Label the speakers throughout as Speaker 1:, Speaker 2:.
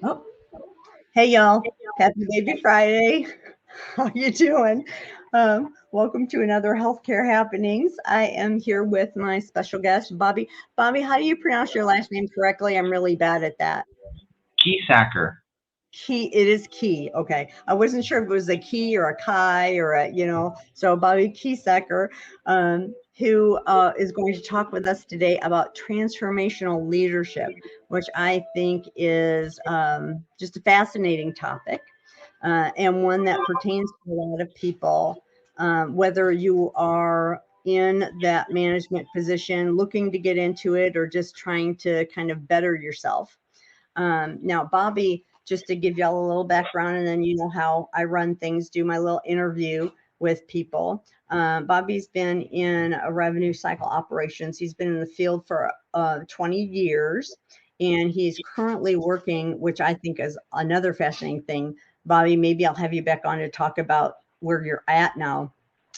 Speaker 1: Oh, hey y'all! Happy Baby Friday. How you doing? Welcome to another Healthcare Happenings. I am here with my special guest, Bobby. Bobby, how do you pronounce your last name correctly? I'm really bad at that.
Speaker 2: Kiesecker.
Speaker 1: It is Key. Okay. I wasn't sure if it was a Key or a Kai or so Bobby Kiesecker, who is going to talk with us today about transformational leadership, which I think is just a fascinating topic and one that pertains to a lot of people, whether you are in that management position, looking to get into it, or just trying to kind of better yourself. Now, Bobby, just to give y'all a little background, and then you know how I run things, do my little interview with people. Bobby's been in a revenue cycle operations. He's been in the field for 20 years, and he's currently working, which I think is another fascinating thing. Bobby, maybe I'll have you back on to talk about where you're at now,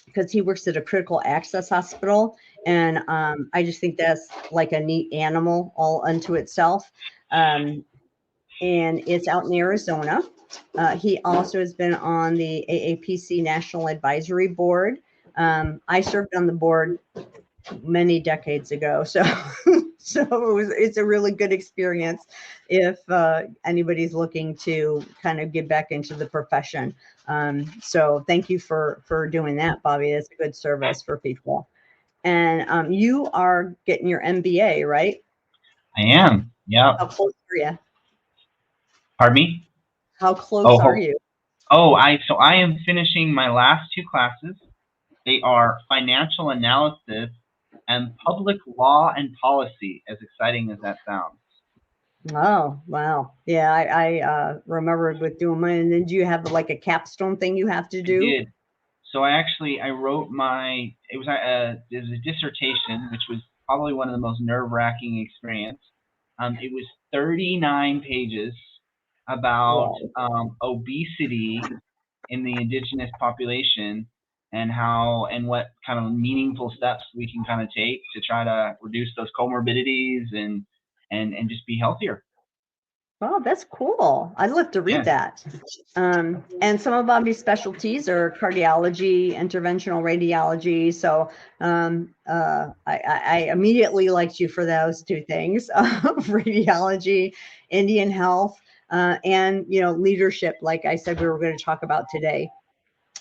Speaker 1: because he works at a critical access hospital. And I just think that's like a neat animal all unto itself. And it's out in Arizona. He also has been on the AAPC National Advisory Board. I served on the board many decades ago, so it's a really good experience if anybody's looking to kind of get back into the profession. So thank you for doing that, Bobby. That's a good service for people. And you are getting your MBA, right?
Speaker 2: I am. Yeah.
Speaker 1: How close are you?
Speaker 2: Pardon me?
Speaker 1: How close are you?
Speaker 2: So I am finishing my last two classes. They are financial analysis and public law and policy, as exciting as that sounds.
Speaker 1: Oh, wow. Yeah, I remember with doing mine. And then do you have like a capstone thing you have to do?
Speaker 2: I did. So I wrote it was a dissertation, which was probably one of the most nerve-wracking experience. It was 39 pages about obesity in the indigenous population, and what kind of meaningful steps we can kind of take to try to reduce those comorbidities and just be healthier.
Speaker 1: Oh, that's cool. I'd love to read that. And some of Bobby's specialties are cardiology, interventional radiology. So I immediately liked you for those two things, radiology, Indian health, and leadership. Like I said, we were going to talk about today.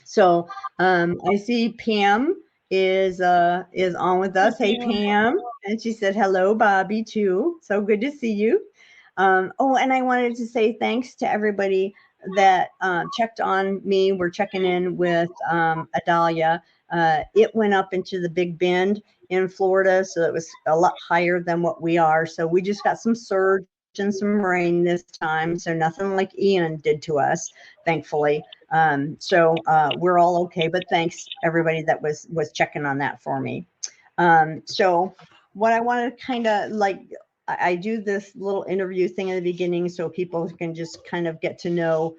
Speaker 1: So I see Pam is on with us. Hey, Pam. And she said, hello, Bobby, too. So good to see you. And I wanted to say thanks to everybody that checked on me. We're checking in with Adalia. It went up into the Big Bend in Florida, so it was a lot higher than what we are. So we just got some surge and some rain this time, so nothing like Ian did to us, thankfully. So we're all okay, but thanks everybody that was checking on that for me. So what I want to kind of I do this little interview thing in the beginning so people can just kind of get to know,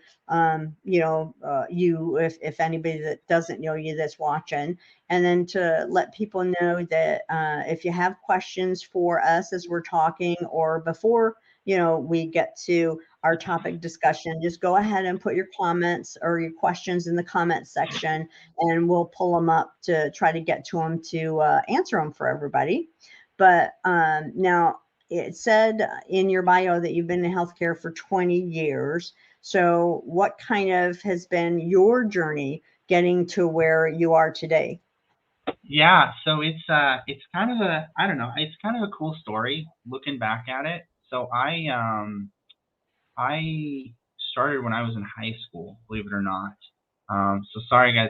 Speaker 1: you, if anybody that doesn't know you that's watching, and then to let people know that if you have questions for us as we're talking or before, we get to our topic discussion, just go ahead and put your comments or your questions in the comment section, and we'll pull them up to try to get to them to answer them for everybody. But now, it said in your bio that you've been in healthcare for 20 years. So what kind of has been your journey getting to where you are today?
Speaker 2: Yeah, so it's kind of it's kind of a cool story looking back at it. So I started when I was in high school, believe it or not. So sorry guys,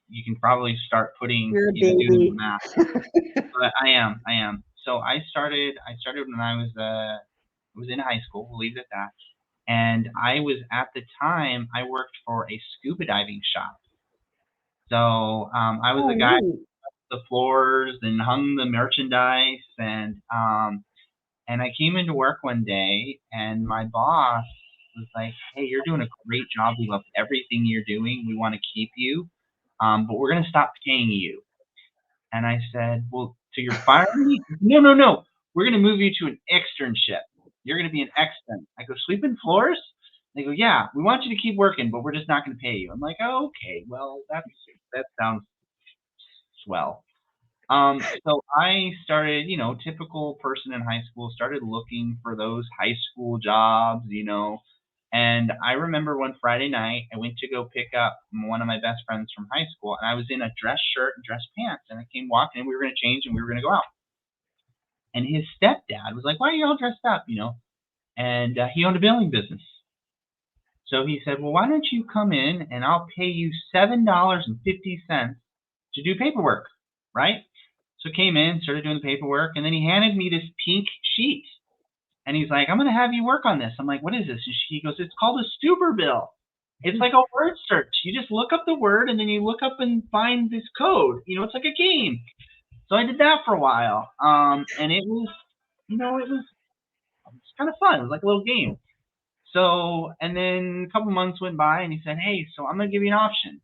Speaker 2: you can probably start putting,
Speaker 1: You're a
Speaker 2: doing the
Speaker 1: baby.
Speaker 2: math. But I am. So I started when I was in high school. We'll leave it at that. And I was, at the time, I worked for a scuba diving shop. So I was
Speaker 1: Oh,
Speaker 2: the guy
Speaker 1: neat.
Speaker 2: the floors and hung the merchandise, and I came into work one day and my boss was like, "Hey, you're doing a great job. We love everything you're doing. We want to keep you, but we're gonna stop paying you." And I said, "Well, so you're firing me?" No, no, no. We're gonna move you to an externship. You're gonna be an extern. I go, "Sweeping floors?" They go, "Yeah, we want you to keep working, but we're just not gonna pay you." I'm like, "Oh, okay, well, that sounds swell." So I started, typical person in high school, started looking for those high school jobs, and I remember one Friday night, I went to go pick up one of my best friends from high school, and I was in a dress shirt and dress pants, and I came walking, and we were going to change, and we were going to go out. And his stepdad was like, "Why are you all dressed up?" And he owned a billing business. So he said, "Well, why don't you come in, and I'll pay you $7.50 to do paperwork, right?" So came in, started doing the paperwork, and then he handed me this pink sheet. And he's like, "I'm going to have you work on this." I'm like, "What is this?" And he goes, "It's called a Stuber bill. It's like a word search. You just look up the word, and then you look up and find this code. It's like a game." So I did that for a while. And it was, it was kind of fun. It was like a little game. So, and then a couple months went by, and he said, "Hey, so I'm going to give you an option.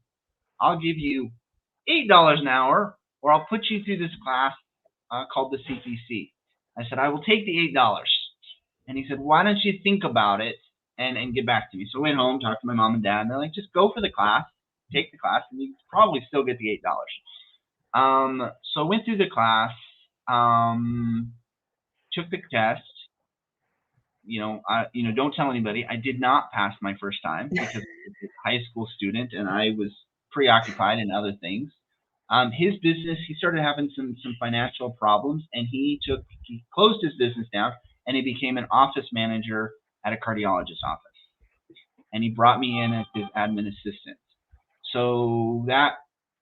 Speaker 2: I'll give you $8 an hour, or I'll put you through this class called the CPC." I said, "I will take the $8. And he said, "Why don't you think about it and get back to me?" So I went home, talked to my mom and dad, and they're like, "Just go for the class, take the class, and you probably still get the $8." So I went through the class, took the test. Don't tell anybody. I did not pass my first time because I was a high school student and I was preoccupied in other things. His business, he started having some financial problems, and he closed his business down, and he became an office manager at a cardiologist's office. And he brought me in as his admin assistant. So that,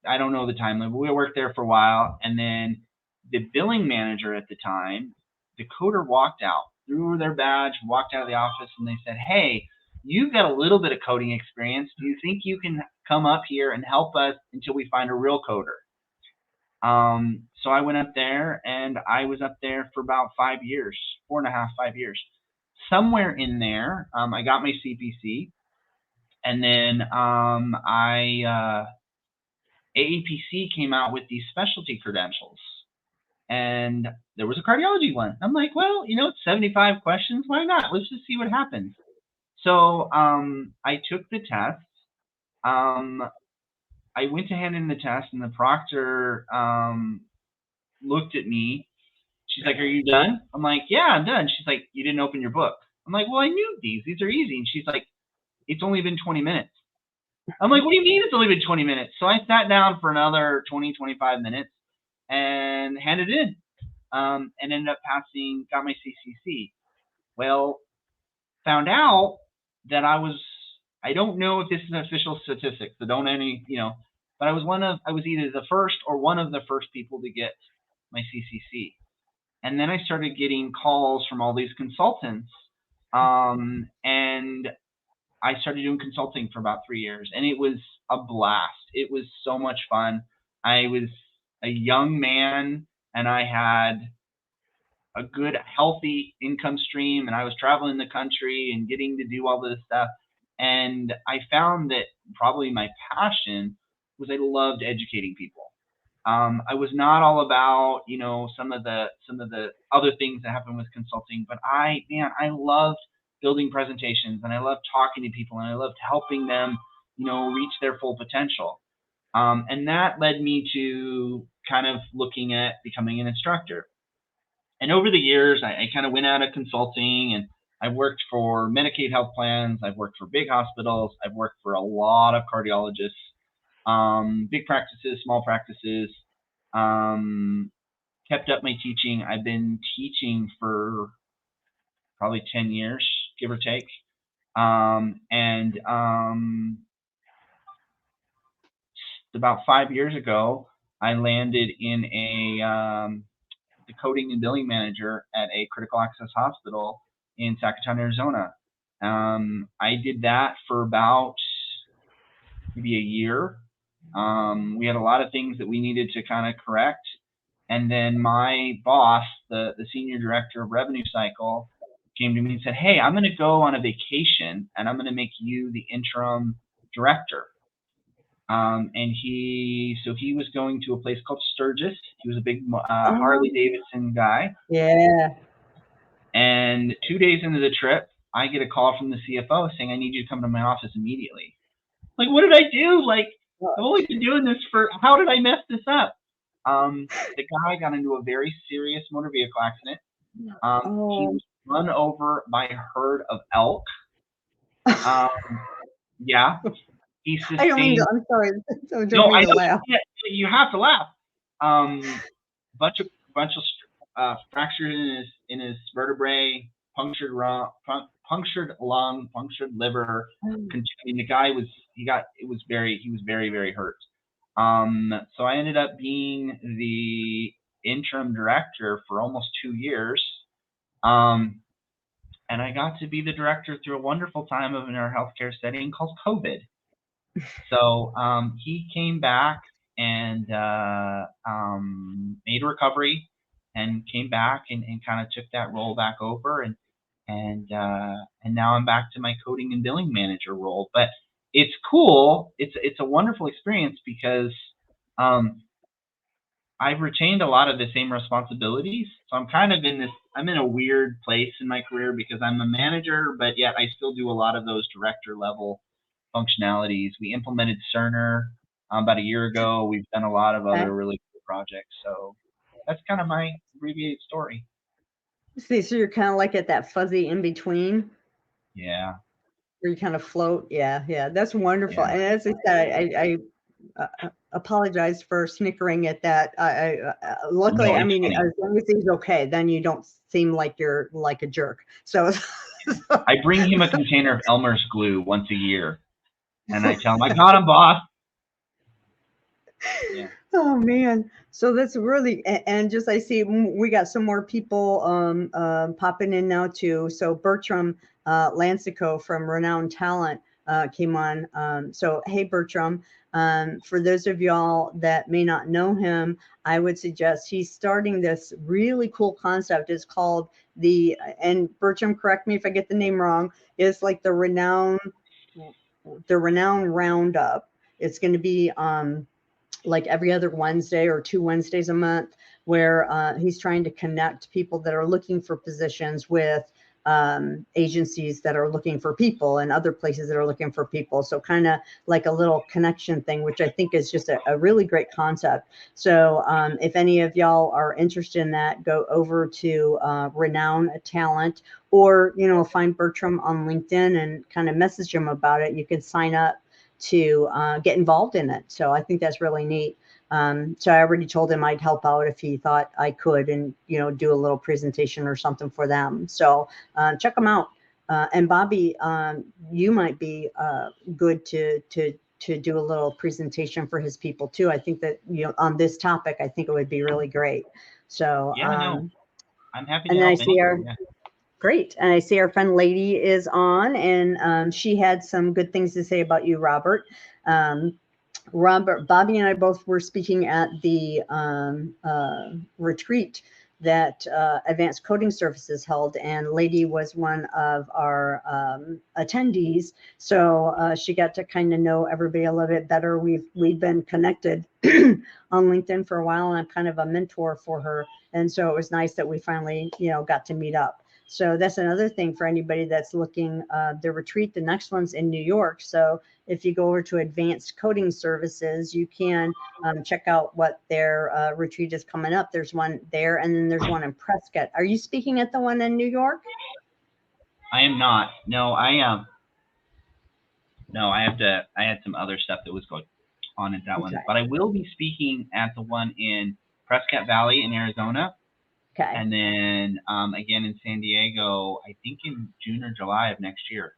Speaker 2: I don't know the timeline, but we worked there for a while, and then the billing manager at the time, the coder walked out, threw their badge, walked out of the office, and they said, "Hey, you've got a little bit of coding experience. Do you think you can come up here and help us until we find a real coder?" So I went up there, and I was up there for about 5 years, 4.5, 5 years. Somewhere in there, I got my CPC, and then AAPC came out with these specialty credentials, and there was a cardiology one. I'm like, well, it's 75 questions. Why not? Let's just see what happens. So I took the test. I went to hand in the test, and the proctor looked at me. She's like, "Are you done?" I'm like, "Yeah, I'm done." She's like, "You didn't open your book." I'm like, "Well, I knew these. These are easy." And she's like, "It's only been 20 minutes. I'm like, "What do you mean it's only been 20 minutes? So I sat down for another 20, 25 minutes and handed it in, and ended up passing, got my CCC. Well, found out that I don't know if this is an official statistic, so don't but I was either the first or one of the first people to get my CCC. And then I started getting calls from all these consultants, and I started doing consulting for about 3 years, and it was a blast. It was so much fun. I was a young man, and I had a good, healthy income stream, and I was traveling the country and getting to do all this stuff. And I found that probably my passion was I loved educating people. I was not all about, some of the other things that happen with consulting, but I loved building presentations, and I loved talking to people, and I loved helping them, reach their full potential. And that led me to kind of looking at becoming an instructor. And over the years, I kind of went out of consulting, and I've worked for Medicaid health plans. I've worked for big hospitals. I've worked for a lot of cardiologists, big practices, small practices. Kept up my teaching. I've been teaching for probably 10 years, give or take. And about 5 years ago, I landed in the coding and billing manager at a critical access hospital in Sacaton, Arizona. I did that for about maybe a year. We had a lot of things that we needed to kind of correct. And then my boss, the senior director of revenue cycle, came to me and said, hey, I'm going to go on a vacation and I'm going to make you the interim director. And he was going to a place called Sturgis. He was a big Harley Davidson guy.
Speaker 1: Yeah.
Speaker 2: And 2 days into the trip, I get a call from the CFO saying, I need you to come to my office immediately. Like, what did I do? Like, I've only been doing this how did I mess this up? The guy got into a very serious motor vehicle accident. He was run over by a herd of elk. Yeah. He sustained,
Speaker 1: I don't mean to, I'm sorry. I don't mean to laugh.
Speaker 2: You have to laugh. Bunch of fractures in his vertebrae, punctured lung, punctured liver. The guy was very, very hurt. So I ended up being the interim director for almost 2 years. And I got to be the director through a wonderful time in our healthcare setting called COVID. So he came back and made a recovery and came back and kind of took that role back over. And now I'm back to my coding and billing manager role. But it's cool. It's a wonderful experience because I've retained a lot of the same responsibilities. So I'm kind of I'm in a weird place in my career because I'm a manager, but yet I still do a lot of those director level functionalities. We implemented Cerner about a year ago. We've done a lot of other really cool projects. So that's kind of my abbreviated story.
Speaker 1: See, so you're kind of like at that fuzzy in between.
Speaker 2: Yeah.
Speaker 1: Where you kind of float. Yeah. That's wonderful. Yeah. And as I said, I apologize for snickering at that. Luckily, I mean, as long as he's okay, then you don't seem like you're like a jerk. So
Speaker 2: I bring him a container of Elmer's glue once a year, and I tell him, I got him, boss.
Speaker 1: Yeah. Oh man, so that's really, and just I see we got some more people popping in now too. So Bertram Lancico from Renowned Talent came on. So hey Bertram, for those of y'all that may not know him, I would suggest he's starting this really cool concept. It's called and Bertram, correct me if I get the name wrong, it's like the Renowned Roundup. It's going to be like every other Wednesday or 2 Wednesdays a month, where he's trying to connect people that are looking for positions with agencies that are looking for people and other places that are looking for people. So kind of like a little connection thing, which I think is just a really great concept. So if any of y'all are interested in that, go over to Renowned Talent, or, find Bertram on LinkedIn and kind of message him about it. You can sign up to get involved in it. So I think that's really neat. So I already told him I'd help out if he thought I could, and do a little presentation or something for them. So check them out. And Bobby, you might be good to do a little presentation for his people too. I think that on this topic, I think it would be really great. So
Speaker 2: I'm happy to
Speaker 1: and
Speaker 2: help.
Speaker 1: I see Great. And I see our friend Lady is on, and she had some good things to say about you, Robert. Bobby and I both were speaking at the retreat that Advanced Coding Services held, and Lady was one of our attendees. So she got to kind of know everybody a little bit better. We've been connected on LinkedIn for a while, and I'm kind of a mentor for her. And so it was nice that we finally, got to meet up. So that's another thing for anybody that's looking. The retreat, the next one's in New York. So if you go over to Advanced Coding Services, you can check out what their retreat is coming up. There's one there, and then there's one in Prescott. Are you speaking at the one in New York?
Speaker 2: I am not. No, I am. No, I had some other stuff that was going on at that one, but I will be speaking at the one in Prescott Valley in Arizona.
Speaker 1: Okay.
Speaker 2: And then again in San Diego, I think in June or July of next year.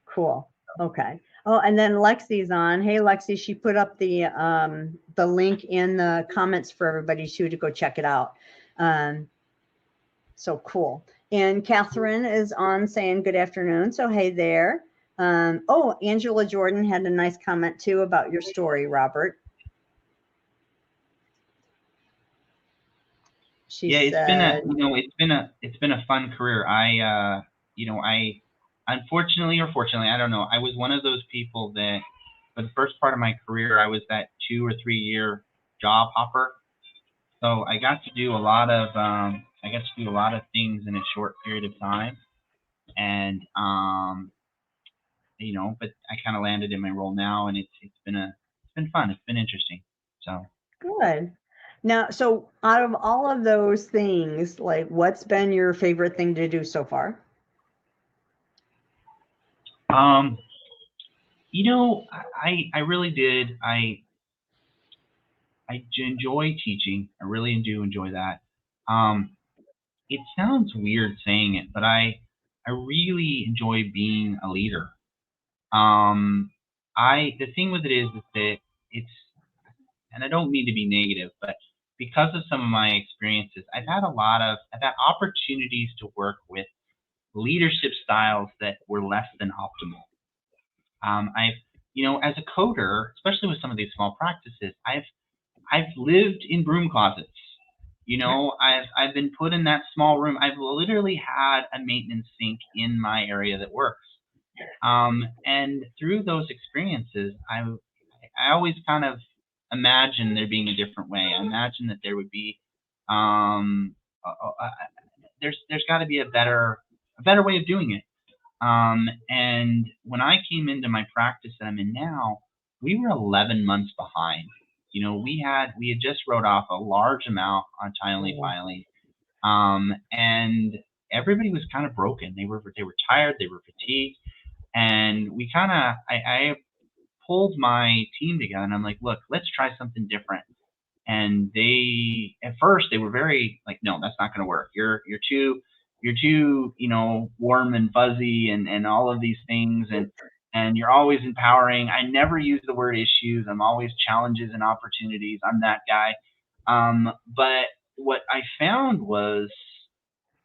Speaker 1: Cool. Okay. Oh, and then Lexi's on. Hey, Lexi, she put up the link in the comments for everybody too to go check it out. So cool. And Catherine is on saying good afternoon. So hey there. Oh, Angela Jordan had a nice comment too about your story, Robert. She
Speaker 2: It's been
Speaker 1: said,
Speaker 2: it's been a fun career. I unfortunately or fortunately, I don't know. I was one of those people that for the first part of my career, I was that 2 or 3 year job hopper. So I got to do a lot of things in a short period of time, and but I kind of landed in my role now, and it's been fun. It's been interesting. So
Speaker 1: good. Now, so out of all of those things, like what's been your favorite thing to do so far?
Speaker 2: I really did. I enjoy teaching. I really do enjoy that. It sounds weird saying it, but I really enjoy being a leader. The thing with it is that it's, and I don't mean to be negative, but because of some of my experiences, I've had opportunities to work with leadership styles that were less than optimal. I've, as a coder, especially with some of these small practices, I've lived in broom closets. I've been put in that small room. I've literally had a maintenance sink in my area that works. And through those experiences, I always kind of imagine there being a different way. I imagine that there would be, there's got to be a better way of doing it. And when I came into my practice that I'm in now, we were 11 months behind. We had just wrote off a large amount on timely filing, and everybody was kind of broken. They were tired, they were fatigued, and I pulled my team together, and I'm like, look, let's try something different. And at first they were very like, no, that's not going to work. You're too warm and fuzzy and all of these things, and you're always empowering. I never use the word issues. I'm always challenges and opportunities. I'm that guy. But what I found was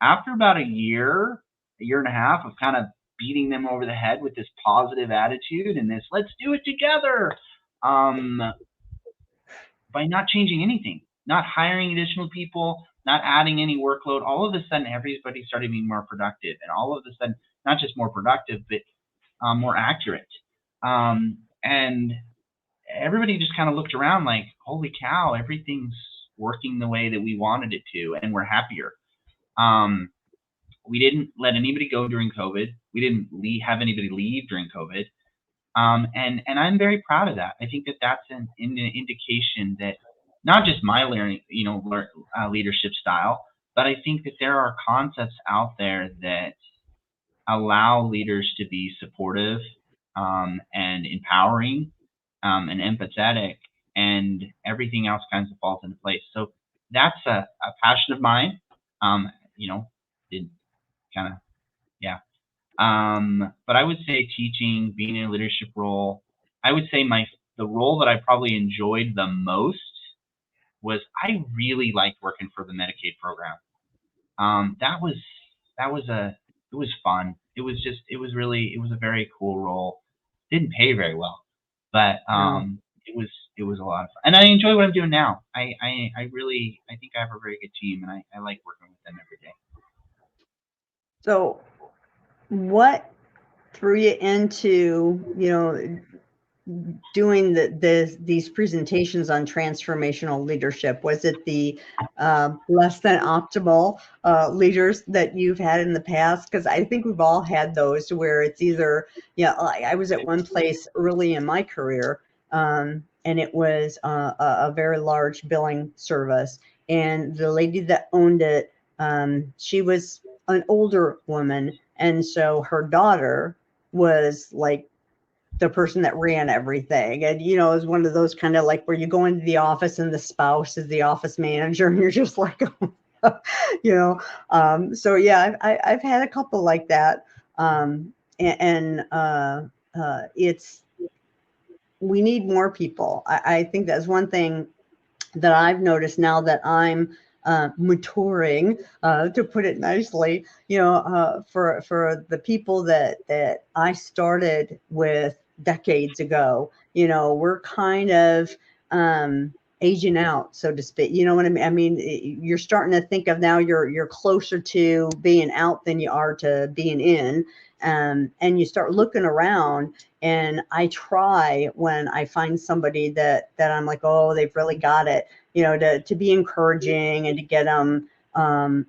Speaker 2: after about a year and a half of kind of beating them over the head with this positive attitude and this let's do it together, by not changing anything, not hiring additional people, not adding any workload, all of a sudden everybody started being more productive, and all of a sudden not just more productive but more accurate. And everybody just kind of looked around like, holy cow, everything's working the way that we wanted it to, and we're happier. We didn't let anybody go during COVID. We didn't have anybody leave during COVID. And I'm very proud of that. I think that that's an indication that not just my leadership style, but I think that there are concepts out there that allow leaders to be supportive, and empowering, and empathetic, and everything else kind of falls into place. So that's a passion of mine. Did kind of, yeah. But I would say teaching, being in a leadership role, I would say the role that I probably enjoyed the most was I really liked working for the Medicaid program. It was fun. It was a very cool role. Didn't pay very well, but it was a lot of fun, and I enjoy what I'm doing now. I think I have a very good team, and I like working with them every day.
Speaker 1: So what threw you into, doing these presentations on transformational leadership? Was it the less than optimal leaders that you've had in the past? Because I think we've all had those where it's either, I was at one place early in my career, and it was a very large billing service. And the lady that owned it, she was an older woman. And so her daughter was like the person that ran everything. And, it was one of those kind of like where you go into the office and the spouse is the office manager and you're just like, so yeah, I've had a couple like that. It's we need more people. I think that's one thing that I've noticed now that I'm maturing, to put it nicely, for the people that I started with decades ago, we're kind of aging out, so to speak. You know what I mean? I mean, you're starting to think of now you're closer to being out than you are to being in. And you start looking around, and I try when I find somebody that I'm like, oh, they've really got it, to be encouraging and to get them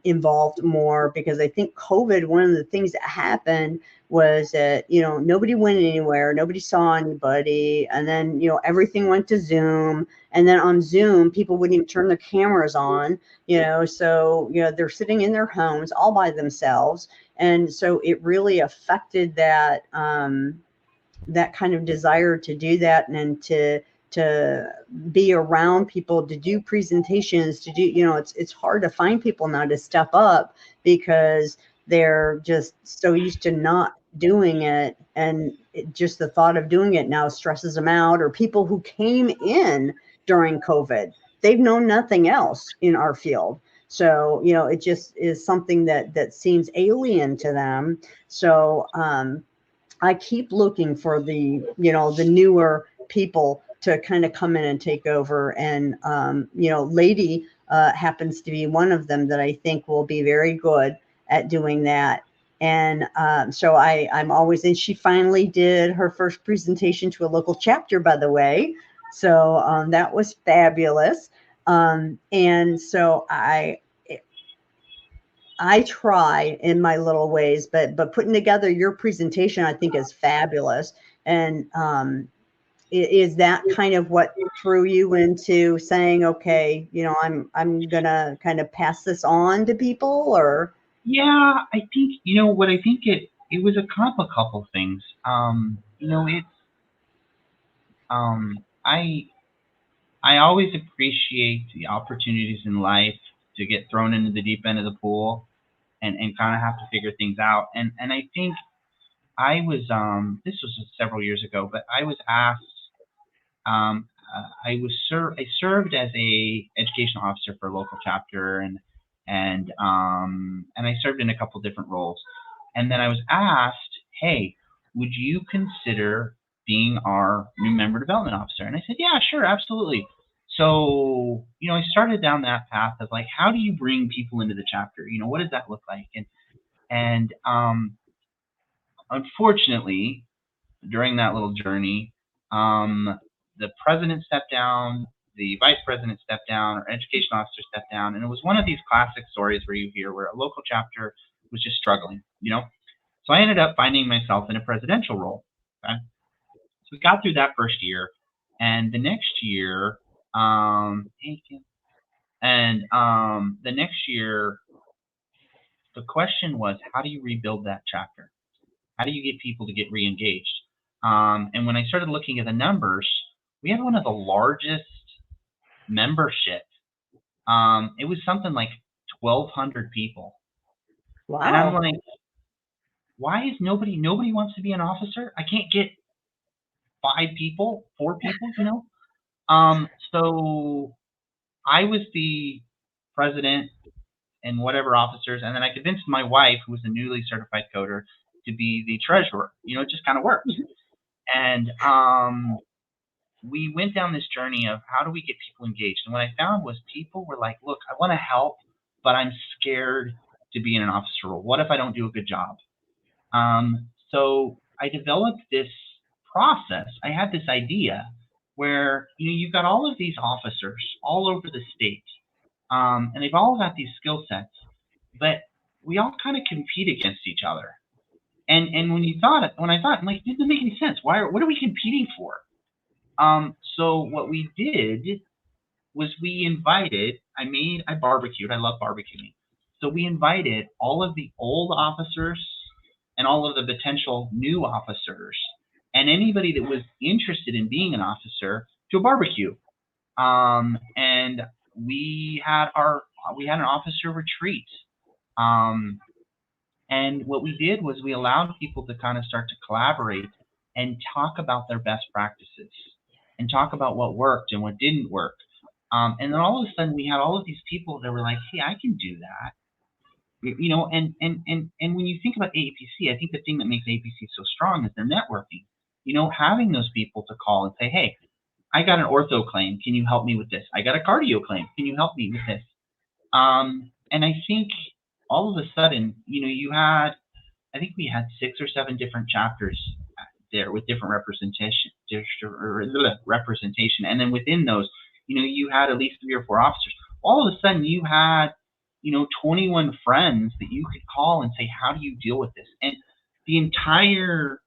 Speaker 1: involved more, because I think COVID, one of the things that happened was that, nobody went anywhere, nobody saw anybody. And then, everything went to Zoom. And then on Zoom, people wouldn't even turn their cameras on, so, they're sitting in their homes all by themselves. And so it really affected that kind of desire to do that, and to be around people, to do presentations, to do, it's hard to find people now to step up, because they're just so used to not doing it. And just the thought of doing it now stresses them out. Or people who came in during COVID, they've known nothing else in our field. So, it just is something that seems alien to them. So, I keep looking for the newer people to kind of come in and take over. And, Lady happens to be one of them that I think will be very good at doing that. And so I'm always, and she finally did her first presentation to a local chapter, by the way. So that was fabulous. And so I try in my little ways, but putting together your presentation, I think, is fabulous. And is that kind of what threw you into saying, okay, I'm gonna kind of pass this on to people, or?
Speaker 2: Yeah, I think, what I think it was a couple things. It's I always appreciate the opportunities in life to get thrown into the deep end of the pool and kind of have to figure things out. And I think I was this was several years ago, but I was asked. I served as a educational officer for a local chapter, and I served in a couple different roles. And then I was asked, hey, would you consider being our new member development officer? And I said, yeah, sure, absolutely. So, I started down that path of like, how do you bring people into the chapter? What does that look like? And unfortunately, during that little journey, the president stepped down, the vice president stepped down, our education officer stepped down, and it was one of these classic stories where you hear where a local chapter was just struggling. So I ended up finding myself in a presidential role. Okay? So we got through that first year, and the next year, the next year, the question was, how do you rebuild that chapter? How do you get people to get re-engaged? And when I started looking at the numbers, we had one of the largest membership. It was something like 1,200 people.
Speaker 1: Wow.
Speaker 2: And I'm like, why is nobody wants to be an officer? I can't get 4 people, So I was the president and whatever officers, and then I convinced my wife, who was a newly certified coder, to be the treasurer. It just kind of worked. And we went down this journey of how do we get people engaged. And what I found was people were like, look, I want to help, but I'm scared to be in an officer role. What if I don't do a good job? So I developed this process. I had this idea where, you've got all of these officers all over the state, and they've all got these skill sets, but we all kind of compete against each other. And when I thought, I'm like, it doesn't make any sense. What are we competing for? So what we did was I barbecued. I love barbecuing. So we invited all of the old officers and all of the potential new officers and anybody that was interested in being an officer to a barbecue. And we had an officer retreat. And what we did was we allowed people to kind of start to collaborate and talk about their best practices. and talk about what worked and what didn't work. And then all of a sudden we had all of these people that were like, hey, I can do that. And when you think about AAPC, I think the thing that makes AAPC so strong is their networking. Having those people to call and say, hey, I got an ortho claim. Can you help me with this? I got a cardio claim. Can you help me with this? And I think all of a sudden, I think we had 6 or 7 different chapters there with different representation. And then within those, you had at least 3 or 4 officers. All of a sudden you had, 21 friends that you could call and say, how do you deal with this? And the entire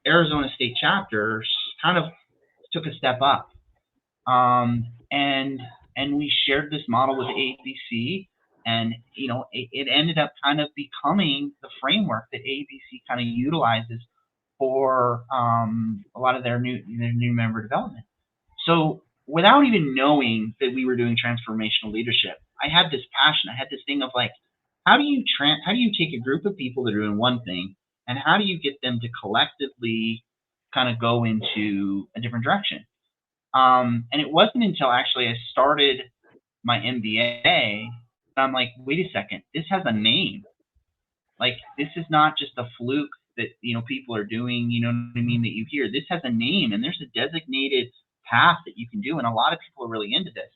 Speaker 2: Arizona State chapter kind of took a step up. And we shared this model with AAPC, and it ended up kind of becoming the framework that AAPC kind of utilizes for a lot of their new member development. So without even knowing that we were doing transformational leadership, I had this passion. I had this thing of like, how do you take a group of people that are doing one thing, and how do you get them to collectively kind of go into a different direction? And it wasn't until actually I started my MBA that I'm like, wait a second, this has a name. Like, this is not just a fluke that, people are doing, you know what I mean, that you hear. This has a name, and there's a designated path that you can do, and a lot of people are really into this.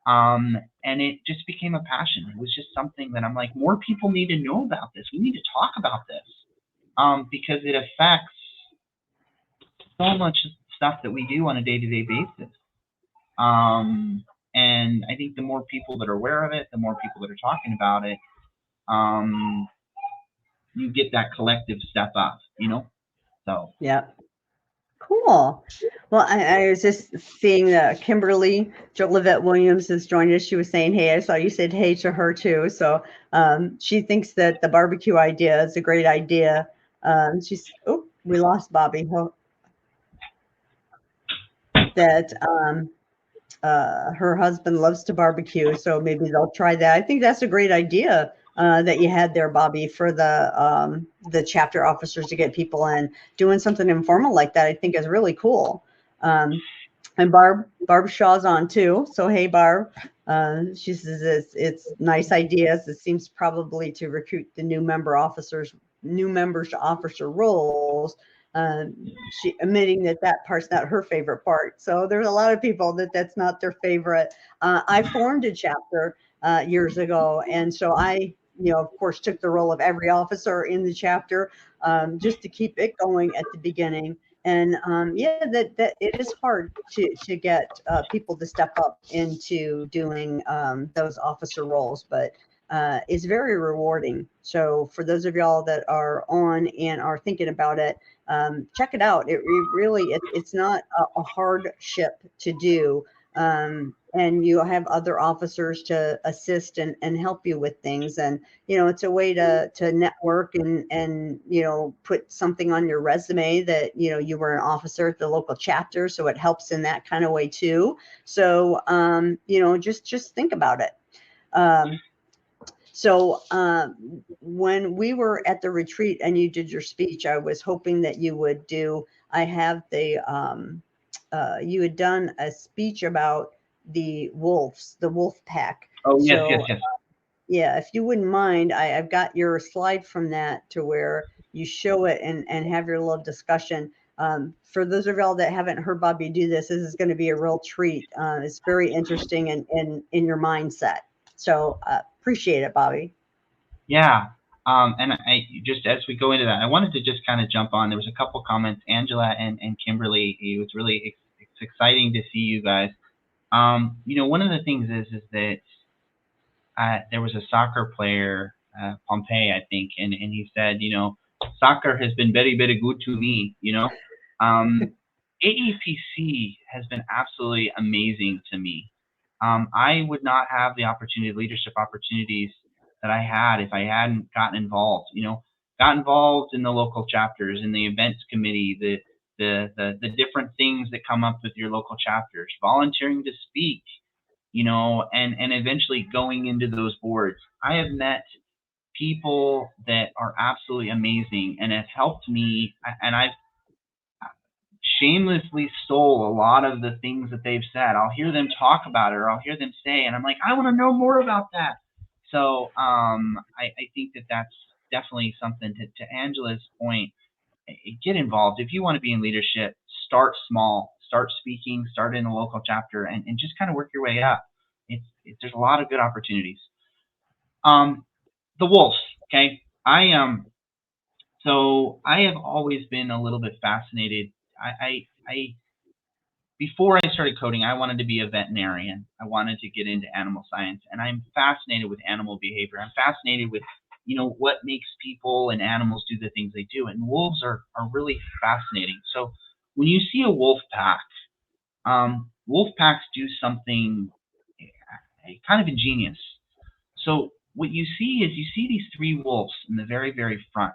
Speaker 2: And it just became a passion. It was just something that I'm like, more people need to know about this. We need to talk about this, because it affects so much stuff that we do on a day-to-day basis. And I think the more people that are aware of it, the more people that are talking about it, you get that collective step up, So.
Speaker 1: Yeah. Cool. Well, I was just seeing that Kimberly Jolivette Williams has joined us. She was saying, hey, I saw you said hey to her too. So she thinks that the barbecue idea is a great idea. We lost Bobby. That her husband loves to barbecue, so maybe they'll try that. I think that's a great idea that you had there, Bobby, for the chapter officers to get people in. Doing something informal like that, I think, is really cool. And Barb Shaw's on too. So hey, Barb. She says it's nice ideas. It seems probably to recruit the new members to officer roles. She admitting that part's not her favorite part. So there's a lot of people that's not their favorite. I formed a chapter years ago, and so I, of course, took the role of every officer in the chapter just to keep it going at the beginning. And that it is hard to get people to step up into doing those officer roles, but it's very rewarding. So for those of y'all that are on and are thinking about it, check it out. It's not a hardship to do. And you have other officers to assist and help you with things. And, it's a way to network and, put something on your resume that, you were an officer at the local chapter. So it helps in that kind of way too. So, just think about it. So when we were at the retreat and you did your speech, I was hoping that you would you had done a speech about the wolf pack.
Speaker 2: Oh, yes, yes.
Speaker 1: Yeah, if you wouldn't mind, I've got your slide from that to where you show it and have your little discussion. For those of y'all that haven't heard Bobby do this is going to be a real treat. It's very interesting and in your mindset. So appreciate it, Bobby.
Speaker 2: Yeah. And I just, as we go into that, I wanted to just kind of jump on. There was a couple comments, Angela and Kimberly. It was really it's exciting to see you guys. One of the things is that there was a soccer player, Pompey, I think, and he said, soccer has been very, very good to me, AAPC has been absolutely amazing to me. I would not have the leadership opportunities that I had if I hadn't gotten involved, got involved in the local chapters, in the events committee, the different things that come up with your local chapters, volunteering to speak, and eventually going into those boards. I have met people that are absolutely amazing and have helped me, and I've shamelessly stole a lot of the things that they've said. I'll hear them talk about it, or I'll hear them say, and I'm like, I want to know more about that. So I think that that's definitely something to Angela's point. Get involved. If you want to be in leadership, start small, start speaking, start in a local chapter, and just kind of work your way up. There's a lot of good opportunities. The wolves, okay? So I have always been a little bit fascinated. I before I started coding, I wanted to be a veterinarian. I wanted to get into animal science, and I'm fascinated with animal behavior. I'm fascinated with, what makes people and animals do the things they do. And wolves are really fascinating. So when you see a wolf packs do something kind of ingenious. So what you see is these three wolves in the very, very front.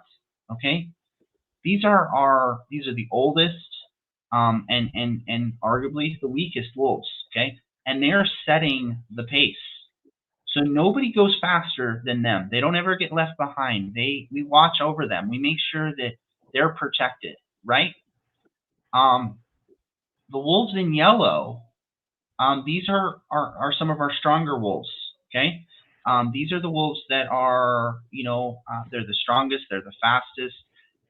Speaker 2: Okay, these are the oldest, and arguably the weakest wolves. Okay, and they're setting the pace. So nobody goes faster than them. They don't ever get left behind. We watch over them. We make sure that they're protected, right? The wolves in yellow, these are some of our stronger wolves. Okay, these are the wolves that are, they're the strongest, they're the fastest,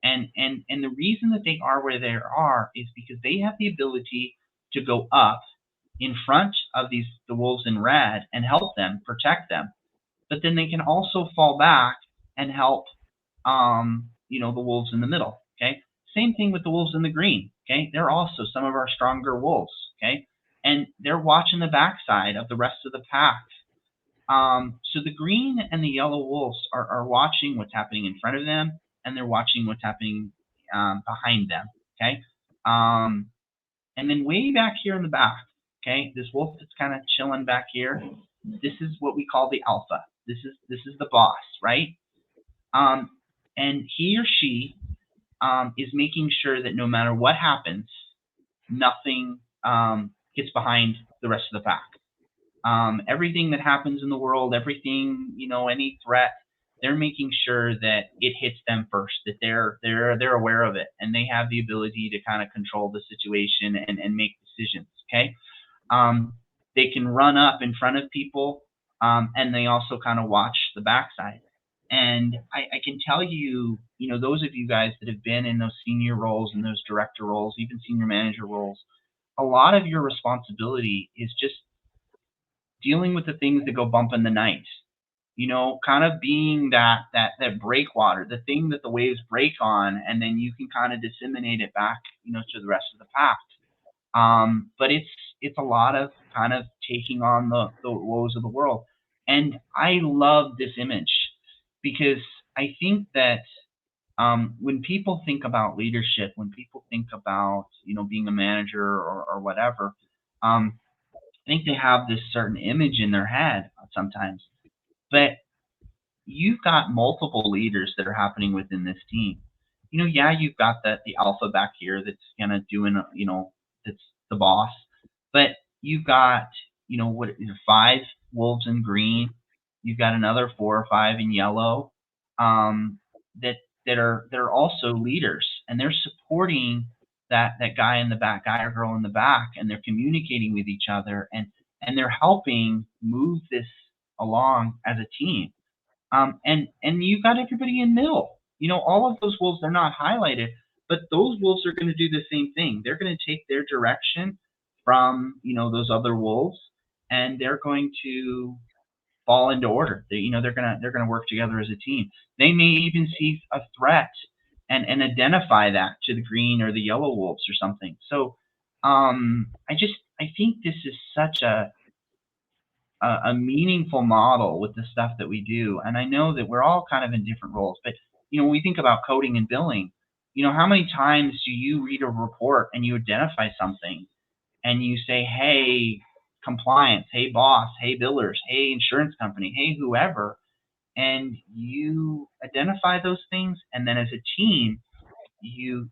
Speaker 2: and the reason that they are where they are is because they have the ability to go up in front of the wolves in red and help them, protect them, but then they can also fall back and help, the wolves in the middle. Okay, same thing with the wolves in the green. Okay, they're also some of our stronger wolves. Okay, and they're watching the backside of the rest of the pack. So the green and the yellow wolves are watching what's happening in front of them, and they're watching what's happening behind them. Okay, and then way back here in the back, okay, this wolf that's kind of chilling back here. This is what we call the alpha. This is the boss, right? And he or she is making sure that no matter what happens, nothing gets behind the rest of the pack. Everything that happens in the world, everything, any threat, they're making sure that it hits them first, that they're aware of it, and they have the ability to kind of control the situation and make decisions. Okay, they can run up in front of people, and they also kind of watch the backside. And I can tell you, those of you guys that have been in those senior roles and those director roles, even senior manager roles, a lot of your responsibility is just dealing with the things that go bump in the night. Kind of being that breakwater, the thing that the waves break on, and then you can kind of disseminate it back, to the rest of the pack. But it's a lot of kind of taking on the woes of the world. And I love this image because I think that when people think about leadership, when people think about, being a manager or whatever, I think they have this certain image in their head sometimes. But you've got multiple leaders that are happening within this team. Yeah, you've got the alpha back here that's kind of doing, that's the boss. But you've got, 5 wolves in green. You've got another 4 or 5 in yellow, that are also leaders, and they're supporting that guy in the back, guy or girl in the back, and they're communicating with each other, and they're helping move this along as a team. And you've got everybody in middle. All of those wolves, they're not highlighted, but those wolves are going to do the same thing. They're going to take their direction from, those other wolves, and they're going to fall into order. They're gonna work together as a team. They may even see a threat and identify that to the green or the yellow wolves or something. So I think this is such a meaningful model with the stuff that we do. And I know that we're all kind of in different roles, but when we think about coding and billing, how many times do you read a report and you identify something and you say, hey, compliance, hey, boss, hey, billers, hey, insurance company, hey, whoever, and you identify those things, and then as a team, you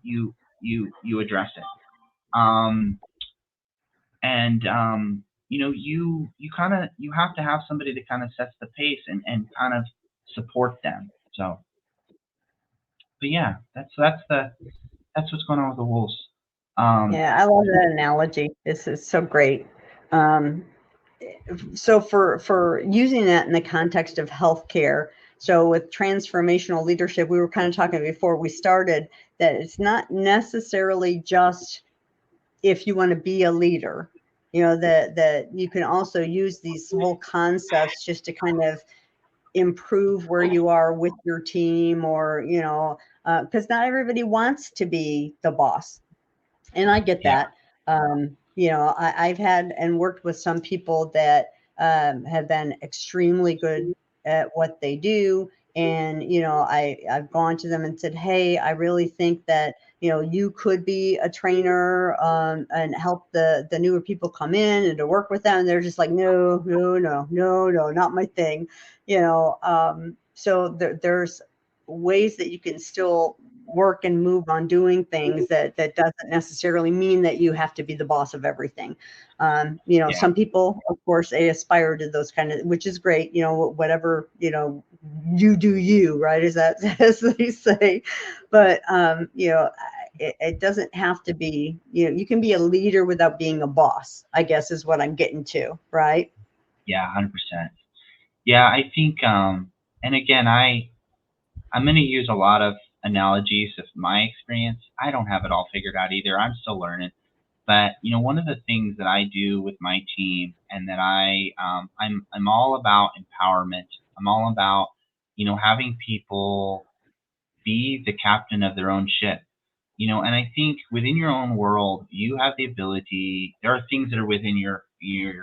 Speaker 2: address it. You have to have somebody that kind of sets the pace and kind of support them. So, but yeah, that's what's going on with the wolves.
Speaker 1: Yeah, I love that analogy. This is so great. Um, so for using that in the context of healthcare, so with transformational leadership, we were kind of talking before we started that it's not necessarily just if you want to be a leader, that you can also use these whole concepts just to kind of improve where you are with your team, or because not everybody wants to be the boss, and I get
Speaker 2: Yeah,
Speaker 1: that. I've had and worked with some people that have been extremely good at what they do. And, I've gone to them and said, hey, I really think that, you could be a trainer and help the newer people come in and to work with them. And they're just like, no, no, no, no, no, not my thing. So there's ways that you can still work and move on doing things that doesn't necessarily mean that you have to be the boss of everything.
Speaker 2: yeah,
Speaker 1: Some people, of course, they aspire to those kind of, which is great, whatever, you do you, right? Is that as they say, but, it doesn't have to be, you can be a leader without being a boss, I guess is what I'm getting to, right?
Speaker 2: yeah, 100%. Yeah, I think, and again, I'm going to use a lot of analogies of my experience. I don't have it all figured out either. I'm still learning. But one of the things that I do with my team, and that I'm all about empowerment. I'm all about having people be the captain of their own ship. And I think within your own world, you have the ability. There are things that are within your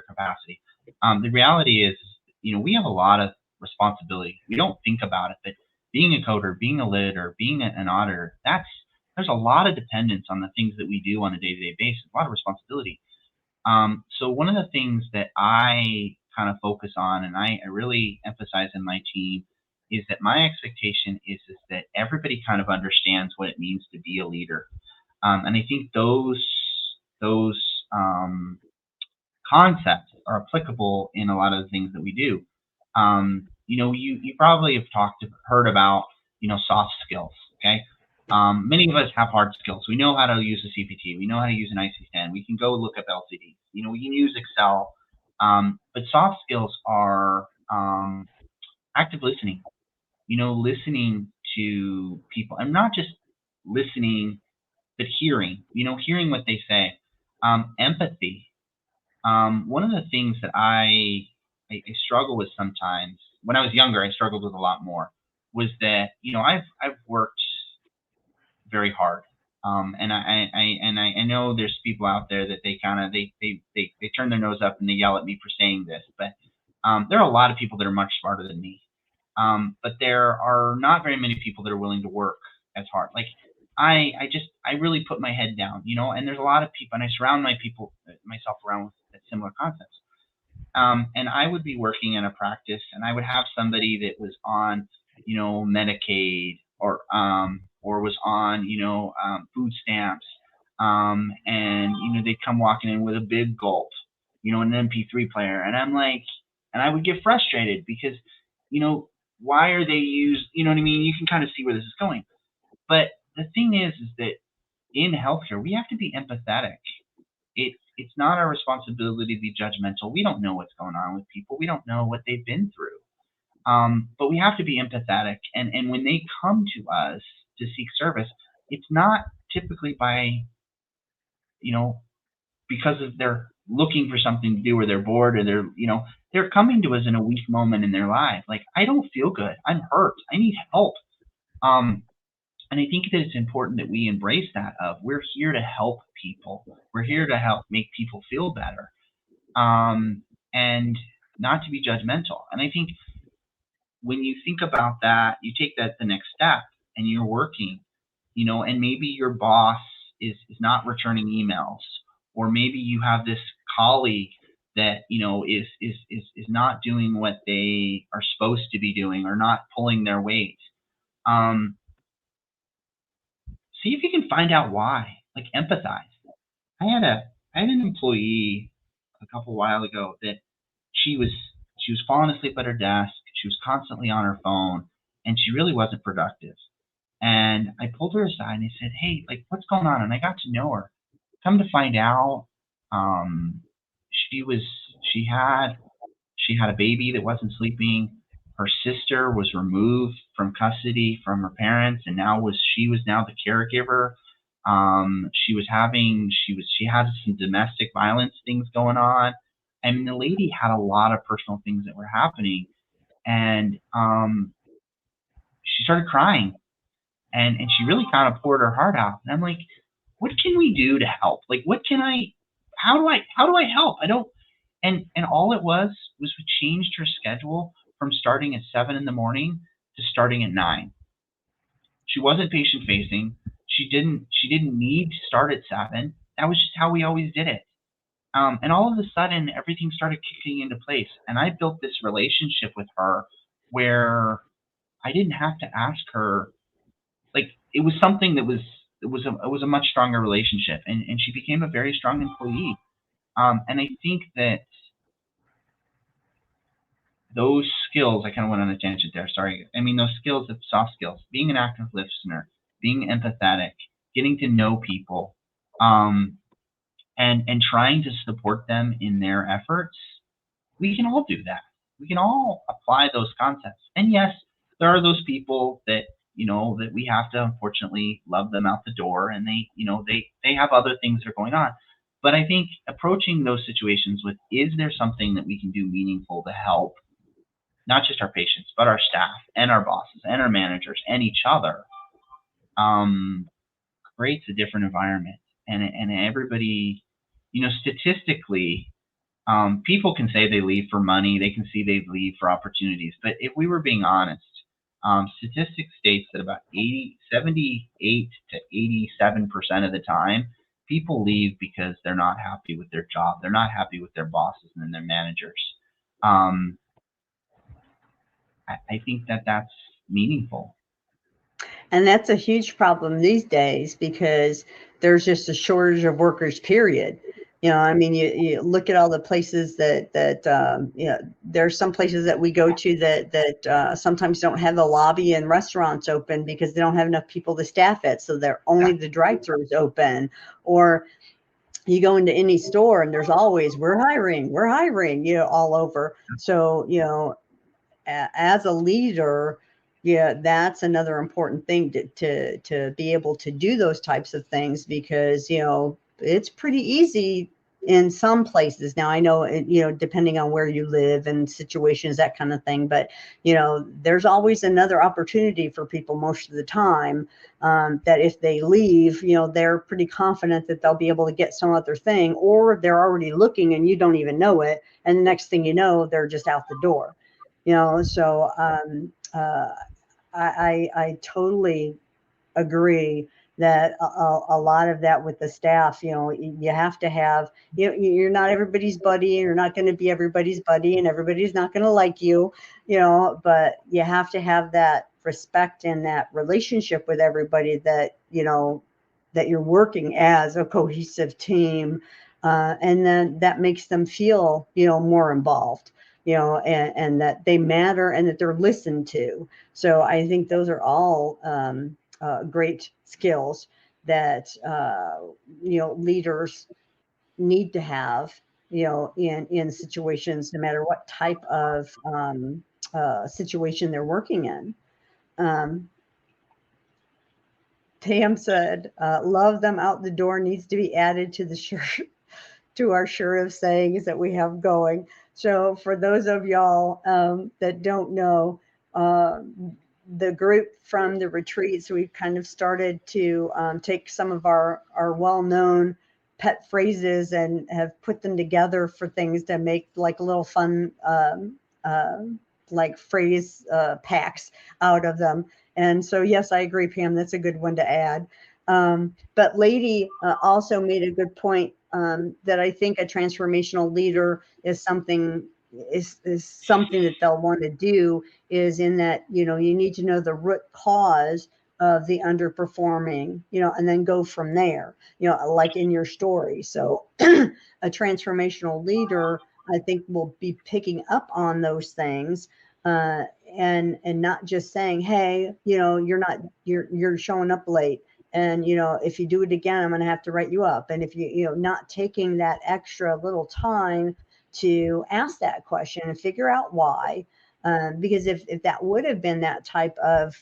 Speaker 2: capacity. The reality is, we have a lot of responsibility. We don't think about it, but being a coder, being a leader, being an auditor, there's a lot of dependence on the things that we do on a day-to-day basis. A lot of responsibility. So one of the things that I kind of focus on, and I really emphasize in my team, is that my expectation is that everybody kind of understands what it means to be a leader. And I think those concepts are applicable in a lot of the things that we do. You probably have heard about soft skills. Okay, many of us have hard skills. We know how to use a CPT. We know how to use an IC10. We can go look up LCD. We can use Excel. But soft skills are active listening. Listening to people, and not just listening, but hearing. Hearing what they say. Empathy. One of the things that I struggle with sometimes, when I was younger, I struggled with a lot more, was that I've worked very hard, and I know there's people out there that they kind of they turn their nose up and they yell at me for saying this, but there are a lot of people that are much smarter than me, but there are not very many people that are willing to work as hard. Like I really put my head down, and there's a lot of people, and I surround myself around with similar concepts. And I would be working in a practice, and I would have somebody that was on, Medicaid, or was on, food stamps, and they'd come walking in with a big gulp, an MP3 player, and I'm like, and I would get frustrated because, why are they used? You know what I mean? You can kind of see where this is going. But the thing is that in healthcare, we have to be empathetic. It's not our responsibility to be judgmental. We don't know what's going on with people. We don't know what they've been through. But we have to be empathetic. And when they come to us to seek service, it's not typically by, you know, because of they're looking for something to do, or they're bored, or they're coming to us in a weak moment in their life. Like, I don't feel good. I'm hurt. I need help. Um, and I think that it's important that we embrace that of, we're here to help people. We're here to help make people feel better, and not to be judgmental. And I think when you think about that, you take that the next step, and you're working, and maybe your boss is not returning emails, or maybe you have this colleague that is not doing what they are supposed to be doing, or not pulling their weight. Um, See if you can find out why. Like, empathize. I had an employee a couple while ago that she was falling asleep at her desk. She was constantly on her phone, and she really wasn't productive. And I pulled her aside and I said, "Hey, like, what's going on?" And I got to know her. come to find out, she had a baby that wasn't sleeping. Her sister was removed from custody from her parents, and she was now the caregiver. She had some domestic violence things going on. I mean, the lady had a lot of personal things that were happening, and she started crying, and she really kind of poured her heart out. And I'm like, what can we do to help? Like, how do I help? I don't. And all it was we changed her schedule from starting at 7 in the morning to starting at 9. She wasn't patient facing. She didn't need to start at 7. That was just how we always did it. And all of a sudden, everything started kicking into place. And I built this relationship with her where I didn't have to ask her. Like, it was something that it was a much stronger relationship, and she became a very strong employee. And I think that those skills, I kind of went on a tangent there, sorry. I mean, those skills, the soft skills, being an active listener, being empathetic, getting to know people, and trying to support them in their efforts, we can all do that. We can all apply those concepts. And yes, there are those people that, that we have to unfortunately love them out the door, and they have other things that are going on. But I think approaching those situations with, is there something that we can do meaningful to help not just our patients, but our staff and our bosses and our managers and each other, creates a different environment. And everybody, statistically, people can say they leave for money, they can see they leave for opportunities. But if we were being honest, statistics states that about 78 to 87% of the time, people leave because they're not happy with their job. They're not happy with their bosses and their managers. I think that that's meaningful.
Speaker 1: And that's a huge problem these days because there's just a shortage of workers, period. I mean, you look at all the places that there's some places that we go to that sometimes don't have the lobby and restaurants open because they don't have enough people to staff it. So they're only the drive-throughs open. Or you go into any store and there's always, we're hiring, all over. So, as a leader, yeah, that's another important thing to be able to do those types of things because, it's pretty easy in some places. Now, I know, depending on where you live and situations, that kind of thing, but, there's always another opportunity for people most of the time, that if they leave, they're pretty confident that they'll be able to get some other thing, or they're already looking and you don't even know it. And the next thing you know, they're just out the door. So I totally agree that a lot of that with the staff, you have to have, you're not everybody's buddy, and you're not going to be everybody's buddy, and everybody's not going to like you, but you have to have that respect and that relationship with everybody that, that you're working as a cohesive team. And then that makes them feel, more involved, and that they matter and that they're listened to. So I think those are all great skills that, leaders need to have, in situations, no matter what type of situation they're working in. Pam said, love them out the door needs to be added to to our sure of sayings that we have going. So for those of y'all that don't know, the group from the retreats, we've kind of started to take some of our well-known pet phrases and have put them together for things to make like little fun like phrase packs out of them. And so, yes, I agree, Pam, that's a good one to add. But Lady also made a good point that I think a transformational leader is something that they'll want to do, is in that, you need to know the root cause of the underperforming, and then go from there, like in your story. So a transformational leader, I think, will be picking up on those things, and not just saying, hey, you're showing up late. And, if you do it again, I'm going to have to write you up. And if not taking that extra little time to ask that question and figure out why, because if that would have been that type of,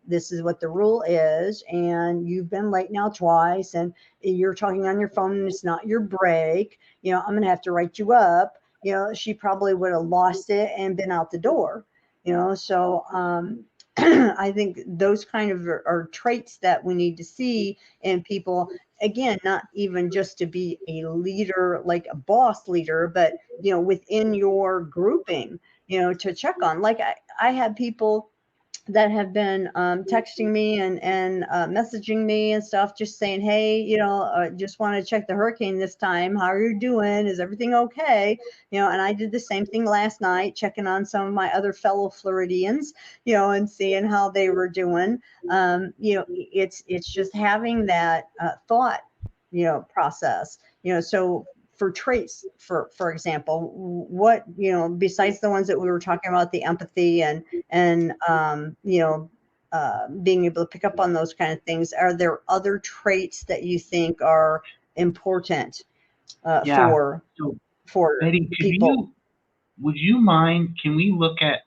Speaker 1: this is what the rule is, and you've been late now twice, and you're talking on your phone and it's not your break, I'm going to have to write you up, she probably would have lost it and been out the door, so, I think those kind of are traits that we need to see in people. Again, not even just to be a leader, like a boss leader, but, within your grouping, to check on. Like I had people that have been texting me and messaging me and stuff, just saying, hey, just want to check the hurricane this time. How are you doing? Is everything okay? And I did the same thing last night, checking on some of my other fellow Floridians, and seeing how they were doing. It's just having that thought, process, so for traits, for example, what, besides the ones that we were talking about, the empathy and being able to pick up on those kind of things, are there other traits that you think are important
Speaker 2: Yeah. So
Speaker 1: for
Speaker 2: Betty,
Speaker 1: people?
Speaker 2: would you mind, can we look at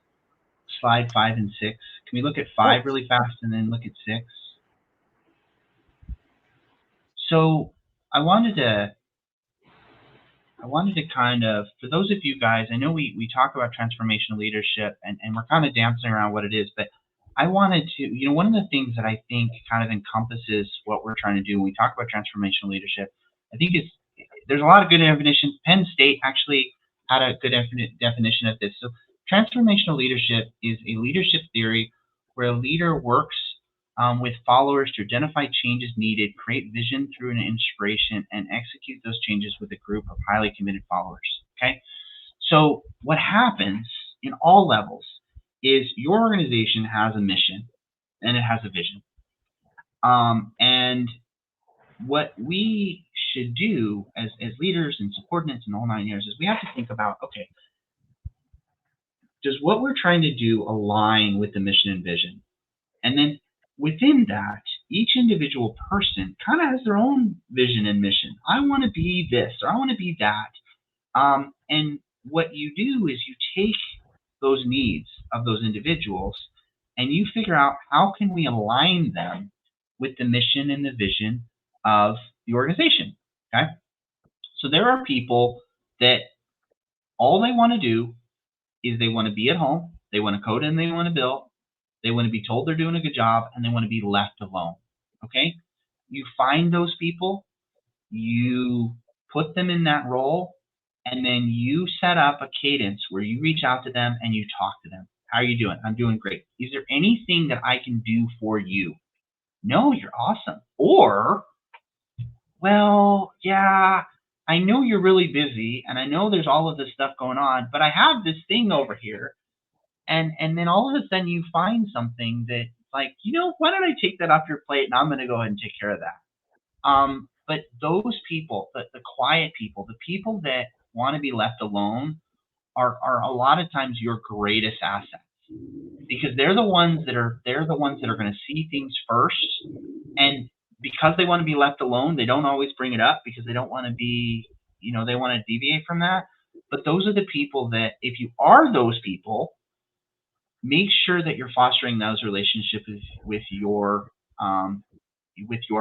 Speaker 2: slide 5 and 6? Can we look at 5 really fast and then look at 6? So I wanted to kind of, for those of you guys, I know we talk about transformational leadership and we're kind of dancing around what it is, but I wanted to, one of the things that I think kind of encompasses what we're trying to do when we talk about transformational leadership, I think there's a lot of good definitions. Penn State actually had a good definition of this. So transformational leadership is a leadership theory where a leader works with followers to identify changes needed, create vision through an inspiration, and execute those changes with a group of highly committed followers. Okay? So what happens in all levels is your organization has a mission and it has a vision. And what we should do as leaders and subordinates in all 9 years is we have to think about, okay, does what we're trying to do align with the mission and vision? And then within that, each individual person kind of has their own vision and mission. I want to be this, or I want to be that. And what you do is you take those needs of those individuals and you figure out how can we align them with the mission and the vision of the organization. Okay. So there are people that all they want to do is they want to be at home, they want to code and they want to build, they want to be told they're doing a good job, and they want to be left alone. Okay? You find those people, you put them in that role, and then you set up a cadence where you reach out to them and you talk to them. How are you doing? I'm doing great. Is there anything that I can do for you? No, you're awesome. Or, well, yeah, I know you're really busy and I know there's all of this stuff going on, but I have this thing over here. And then all of a sudden you find something that, like, why don't I take that off your plate and I'm going to go ahead and take care of that. But those people, the quiet people, the people that want to be left alone are a lot of times your greatest assets, because they're the ones that are going to see things first. And because they want to be left alone, they don't always bring it up because they don't want to be, they want to deviate from that. But those are the people that, if you are those people, make sure that you're fostering those relationships with your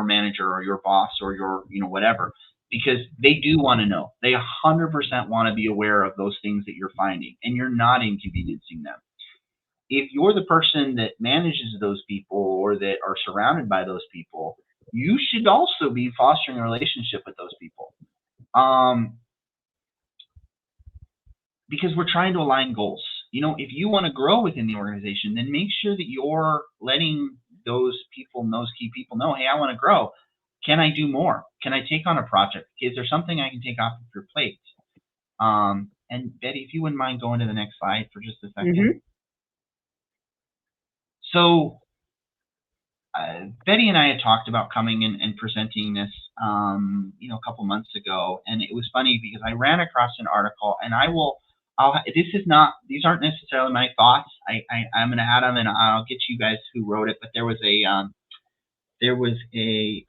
Speaker 2: manager or your boss or your whatever, because they do want to know. They 100% want to be aware of those things that you're finding, and you're not inconveniencing them. If you're the person that manages those people or that are surrounded by those people, you should also be fostering a relationship with those people, because we're trying to align goals. If you want to grow within the organization, then make sure that you're letting those people, those key people know, hey, I want to grow. Can I do more? Can I take on a project? Is there something I can take off of your plate? And Betty, if you wouldn't mind going to the next slide for just a second.
Speaker 1: Mm-hmm.
Speaker 2: So Betty and I had talked about coming in and presenting this, a couple months ago, and it was funny because I ran across an article, and these aren't necessarily my thoughts. I'm going to add them and I'll get you guys who wrote it, but there was there was a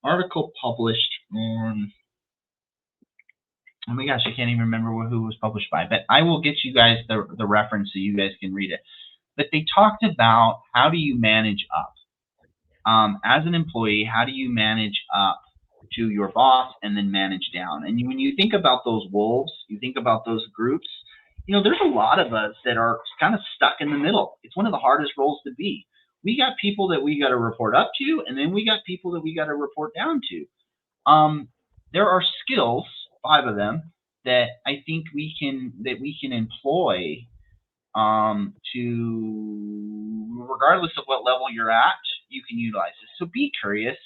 Speaker 2: article published on, oh my gosh, I can't even remember who it was published by, but I will get you guys the reference so you guys can read it. But they talked about how do you manage up. As an employee, how do you manage up to your boss and then manage down? And when you think about those wolves, you think about those groups, you know, there's a lot of us that are kind of stuck in the middle. It's one of the hardest roles to be. We got people that we got to report up to, and then we got people that we got to report down to. There are skills, 5 of them, that I think we can employ to, regardless of what level you're at, you can utilize this. So be curious,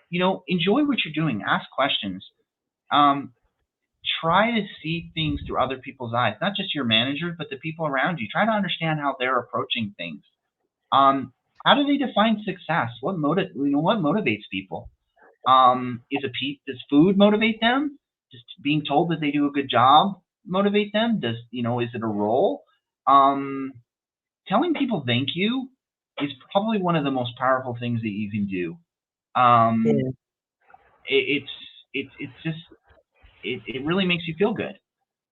Speaker 2: you know, enjoy what you're doing, ask questions, try to see things through other people's eyes, not just your manager, but the people around you. Try to understand how they're approaching things. How do they define success? What motivates people? Does food motivate them? Just being told that they do a good job motivate them? Is it a role? Telling people thank you is probably one of the most powerful things that you can do. It really makes you feel good.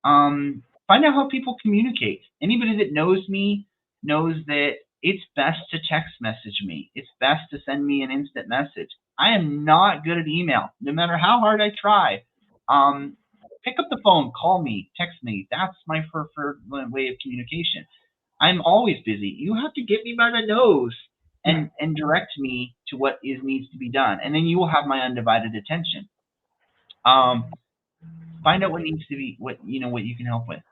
Speaker 2: Find out how people communicate. Anybody that knows me knows that it's best to text message me. It's best to send me an instant message. I am not good at email, no matter how hard I try. Pick up the phone, call me, text me. That's my preferred way of communication. I'm always busy. You have to get me by the nose and direct me to what needs to be done, and then you will have my undivided attention. Find out what needs to be, what you can help with.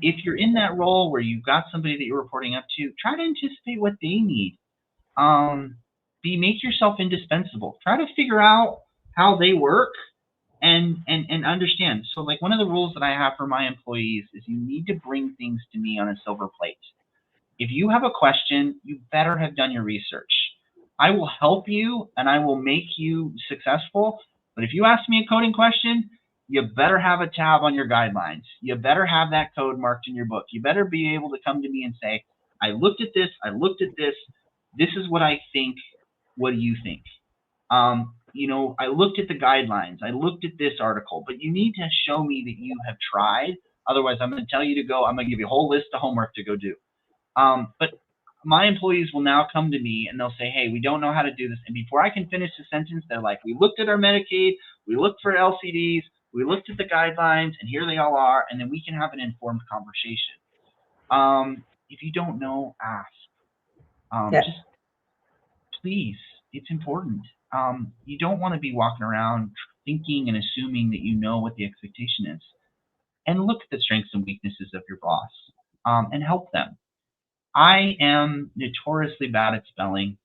Speaker 2: If you're in that role where you've got somebody that you're reporting up to, try to anticipate what they need. Make yourself indispensable. Try to figure out how they work and understand. So, like, one of the rules that I have for my employees is you need to bring things to me on a silver plate. If you have a question, you better have done your research. I will help you and I will make you successful. But if you ask me a coding question, you better have a tab on your guidelines. You better have that code marked in your book. You better be able to come to me and say, I looked at this. This is what I think. What do you think? I looked at the guidelines. I looked at this article. But you need to show me that you have tried. Otherwise, I'm going to tell you to go. I'm going to give you a whole list of homework to go do. But my employees will now come to me and they'll say, hey, we don't know how to do this. And before I can finish the sentence, they're like, we looked at our Medicaid, we looked for LCDs, we looked at the guidelines, and here they all are, and then we can have an informed conversation. If you don't know, ask. Just please, it's important. You don't want to be walking around thinking and assuming that you know what the expectation is. And look at the strengths and weaknesses of your boss and help them. I am notoriously bad at spelling.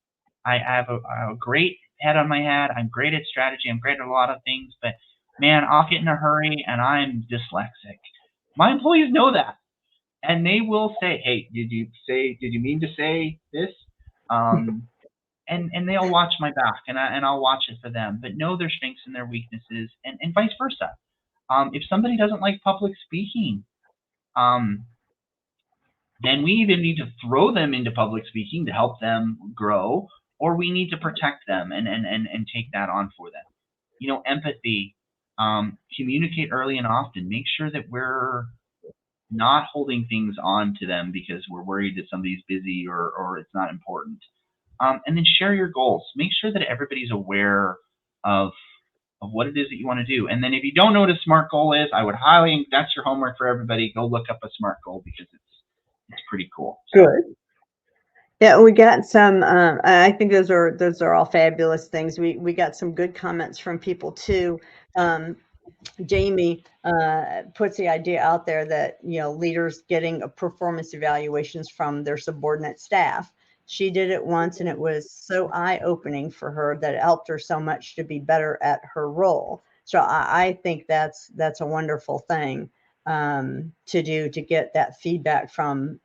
Speaker 2: I have a great head on my head. I'm great at strategy. I'm great at a lot of things, but man, I'll get in a hurry and I'm dyslexic. My employees know that. And they will say, hey, did you mean to say this? And they'll watch my back and I'll watch it for them, but know their strengths and their weaknesses and vice versa. If somebody doesn't like public speaking, then we either need to throw them into public speaking to help them grow, or we need to protect them and take that on for them. Empathy, communicate early and often. Make sure that we're not holding things on to them because we're worried that somebody's busy or it's not important. And then share your goals. Make sure that everybody's aware of what it is that you want to do. And then if you don't know what a SMART goal is, I would that's your homework for everybody. Go look up a SMART goal because it's pretty cool.
Speaker 1: Good. Yeah, we got some. I think those are all fabulous things. We got some good comments from people too. Jamie puts the idea out there that leaders getting performance evaluations from their subordinate staff. She did it once, and it was so eye-opening for her that it helped her so much to be better at her role. So I think that's a wonderful thing to do, to get that feedback from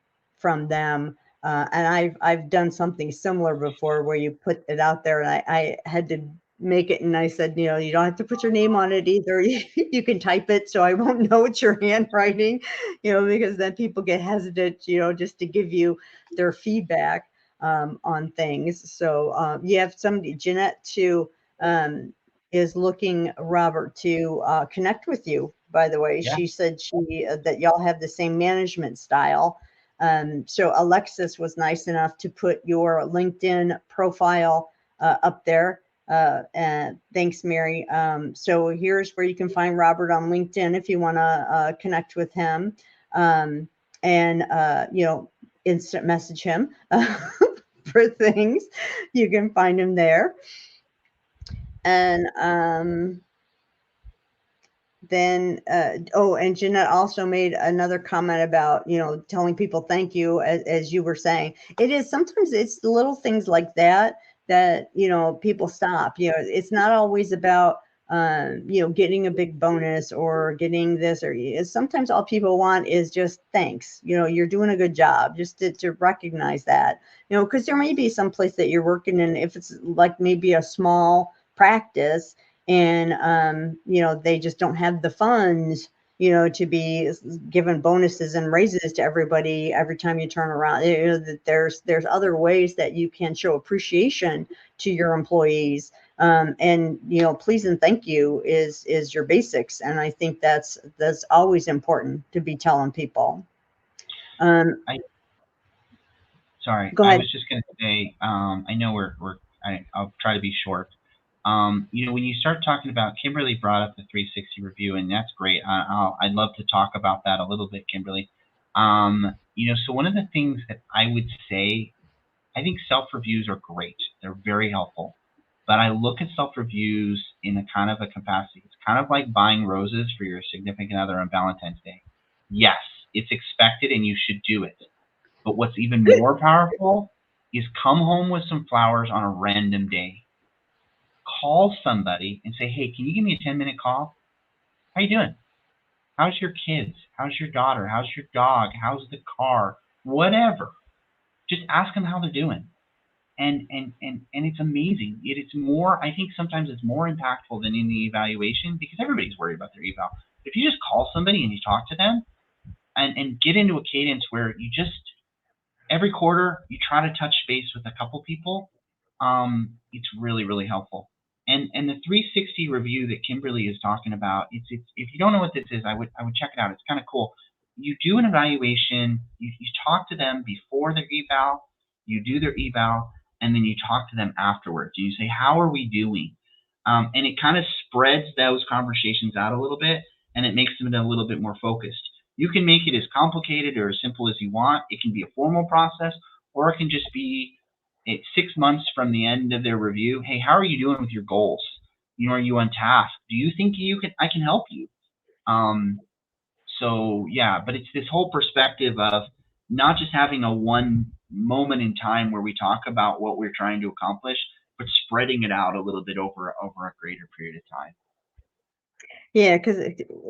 Speaker 1: them. And I've done something similar before where you put it out there, and I had to make it, and I said, you don't have to put your name on it either. You can type it so I won't know it's your handwriting, because then people get hesitant, just to give you their feedback. on things. So you have somebody, Jeanette, too, is looking, Robert, to connect with you. By the way,
Speaker 2: Yeah.
Speaker 1: she said that y'all have the same management style. So Alexis was nice enough to put your LinkedIn profile up there. And thanks, Mary. So here's where you can find Robert on LinkedIn if you want to connect with him, and instant message him for things. You can find him there. And then and Jeanette also made another comment about telling people thank you, as you were saying. It is sometimes it's the little things like that people stop. It's not always about getting a big bonus or getting this, or sometimes all people want is just thanks. You're doing a good job, just to recognize that. Because there may be some place that you're working in, if it's like maybe a small practice, and they just don't have the funds to be given bonuses and raises to everybody every time you turn around. That there's other ways that you can show appreciation to your employees, and please and thank you is your basics, and I think that's always important to be telling people.
Speaker 2: Sorry,
Speaker 1: Go
Speaker 2: I
Speaker 1: ahead.
Speaker 2: was just going to say, I know I'll try to be short. When you start talking about, Kimberly brought up the 360 review, and that's great. I'd love to talk about that a little bit, Kimberly. So one of the things that I would say, I think self-reviews are great. They're very helpful. But I look at self-reviews in a kind of a capacity. It's kind of like buying roses for your significant other on Valentine's Day. Yes, it's expected and you should do it. But what's even more powerful is come home with some flowers on a random day. Call somebody and say, hey, can you give me a 10-minute call? How you doing? How's your kids? How's your daughter? How's your dog? How's the car? Whatever. Just ask them how they're doing. And it's amazing. It's more, I think sometimes it's more impactful than in the evaluation, because everybody's worried about their eval. If you just call somebody and you talk to them and get into a cadence where you just, every quarter you try to touch base with a couple people, it's really, really helpful. And the 360 review that Kimberly is talking about, it's if you don't know what this is, I would check it out. It's kind of cool. You do an evaluation, you talk to them before their eval, you do their eval, and then you talk to them afterwards. And you say, how are we doing? And it kind of spreads those conversations out a little bit, and it makes them a little bit more focused. You can make it as complicated or as simple as you want. It can be a formal process, or it can just be 6 months from the end of their review. Hey, how are you doing with your goals? Are you on task? Do you think I can help you? So yeah, but it's this whole perspective of not just having a one moment in time where we talk about what we're trying to accomplish, but spreading it out a little bit over a greater period of time.
Speaker 1: Yeah, because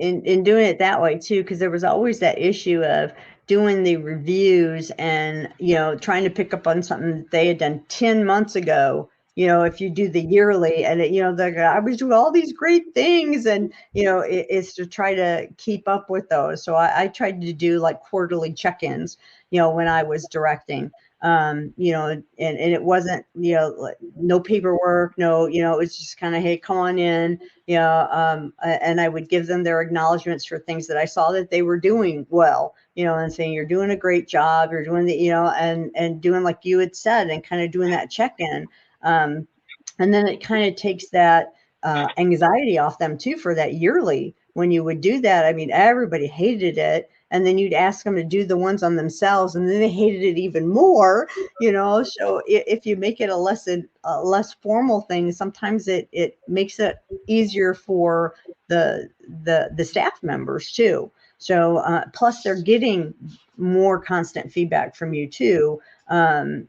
Speaker 1: in doing it that way too, because there was always that issue of doing the reviews and trying to pick up on something that they had done 10 months ago. If you do the yearly, and I was doing all these great things, and it's to try to keep up with those. So I tried to do like quarterly check-ins, when I was directing. And it wasn't, no paperwork, no, it was just kind of, hey, come on in, and I would give them their acknowledgments for things that I saw that they were doing well, and saying, you're doing a great job, you're doing the, and doing like you had said, and kind of doing that check-in. And then it kind of takes that anxiety off them too for that yearly. When you would do that, I mean, everybody hated it. And then you'd ask them to do the ones on themselves, and then they hated it even more, So if you make it a less formal thing, sometimes it makes it easier for the staff members too. So plus they're getting more constant feedback from you too, and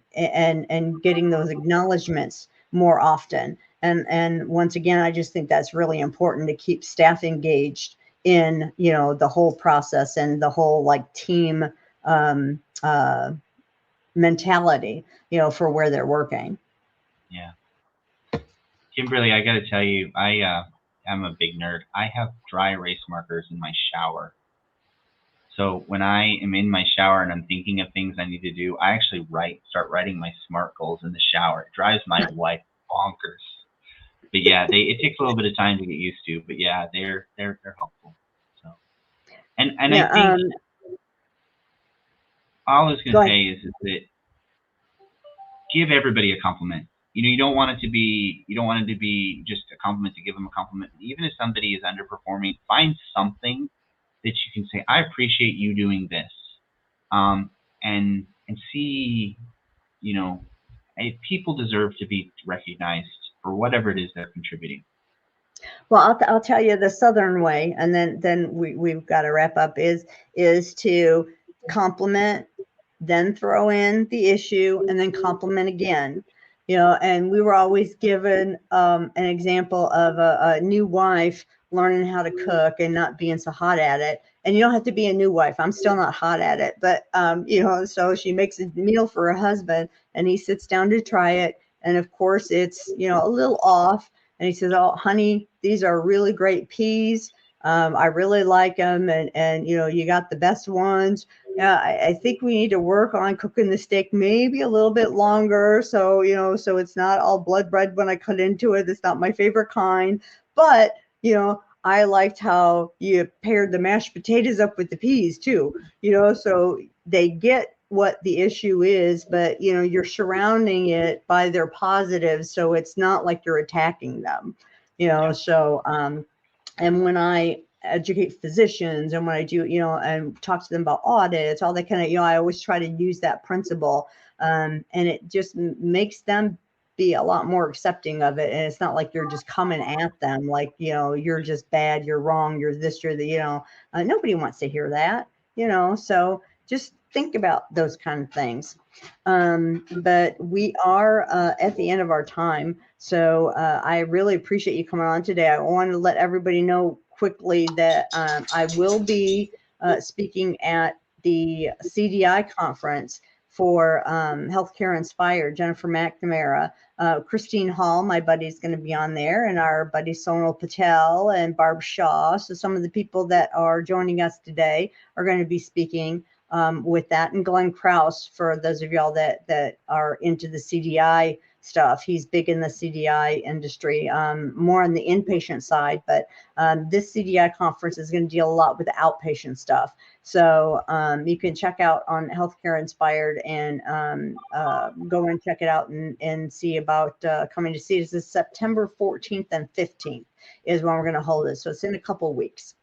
Speaker 1: getting those acknowledgments more often. And once again, I just think that's really important to keep staff engaged in the whole process and the whole like team mentality for where they're working.
Speaker 2: Yeah, Kimberly, I got to tell you, I'm a big nerd. I have dry erase markers in my shower. So when I am in my shower and I'm thinking of things I need to do, I actually start writing my SMART goals in the shower. It drives my wife bonkers. But yeah, it takes a little bit of time to get used to. But yeah, they're helpful. So and
Speaker 1: Yeah.
Speaker 2: I think all I was
Speaker 1: Go
Speaker 2: gonna
Speaker 1: ahead.
Speaker 2: say is that give everybody a compliment. You don't want it to be just a compliment to give them a compliment. Even if somebody is underperforming, find something that you can say, I appreciate you doing this. And see, people deserve to be recognized for whatever it is they're contributing.
Speaker 1: Well, I'll tell you the Southern way, and then we've got to wrap up, is to compliment, then throw in the issue, and then compliment again. And we were always given an example of a new wife learning how to cook and not being so hot at it. And you don't have to be a new wife. I'm still not hot at it, but so she makes a meal for her husband, and he sits down to try it, and of course it's a little off. And he says, "Oh, honey, these are really great peas. I really like them, and you got the best ones. Yeah, I think we need to work on cooking the steak maybe a little bit longer, so so it's not all blood red when I cut into it. It's not my favorite kind, but I liked how you paired the mashed potatoes up with the peas too. So they get what the issue is, but you're surrounding it by their positives, so it's not like you're attacking them.
Speaker 2: Yeah.
Speaker 1: So and when I educate physicians and when I do and talk to them about audits, all that kind of I always try to use that principle, and it just makes them be a lot more accepting of it. And it's not like you're just coming at them like you're just bad, you're wrong, you're this, you're the nobody wants to hear that. So just think about those kind of things. But we are at the end of our time. So I really appreciate you coming on today. I want to let everybody know quickly that I will be speaking at the CDI conference for Healthcare Inspired, Jennifer McNamara. Christine Hall, my buddy, is going to be on there, and our buddy Sonal Patel and Barb Shaw. So some of the people that are joining us today are going to be speaking with that. And Glenn Krause, for those of y'all that are into the CDI stuff, he's big in the CDI industry, more on the inpatient side, but this CDI conference is going to deal a lot with the outpatient stuff. So you can check out on Healthcare Inspired and go and check it out and see about coming to see us. This is September 14th and 15th is when we're going to hold it. So it's in a couple of weeks.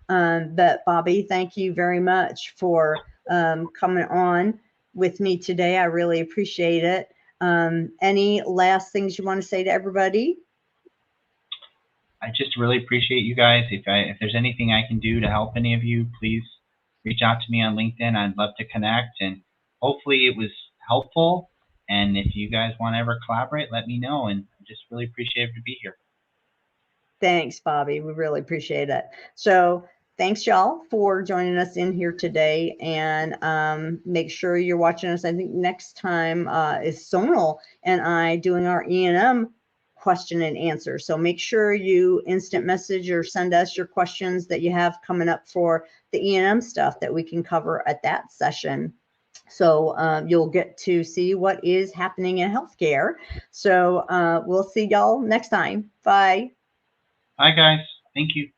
Speaker 1: But Bobby, thank you very much for coming on with me today. I really appreciate it. Any last things you want to say to everybody?
Speaker 2: I just really appreciate you guys. If there's anything I can do to help any of you, please reach out to me on LinkedIn. I'd love to connect, and hopefully it was helpful. And if you guys want to ever collaborate, let me know. And I just really appreciate it to be here.
Speaker 1: Thanks, Bobby. We really appreciate it. So thanks, y'all, for joining us in here today. And make sure you're watching us. I think next time is Sonal and I doing our E&M question and answer. So make sure you instant message or send us your questions that you have coming up for the E&M stuff that we can cover at that session. So you'll get to see what is happening in healthcare. So we'll see y'all next time. Bye.
Speaker 2: Bye, guys. Thank you.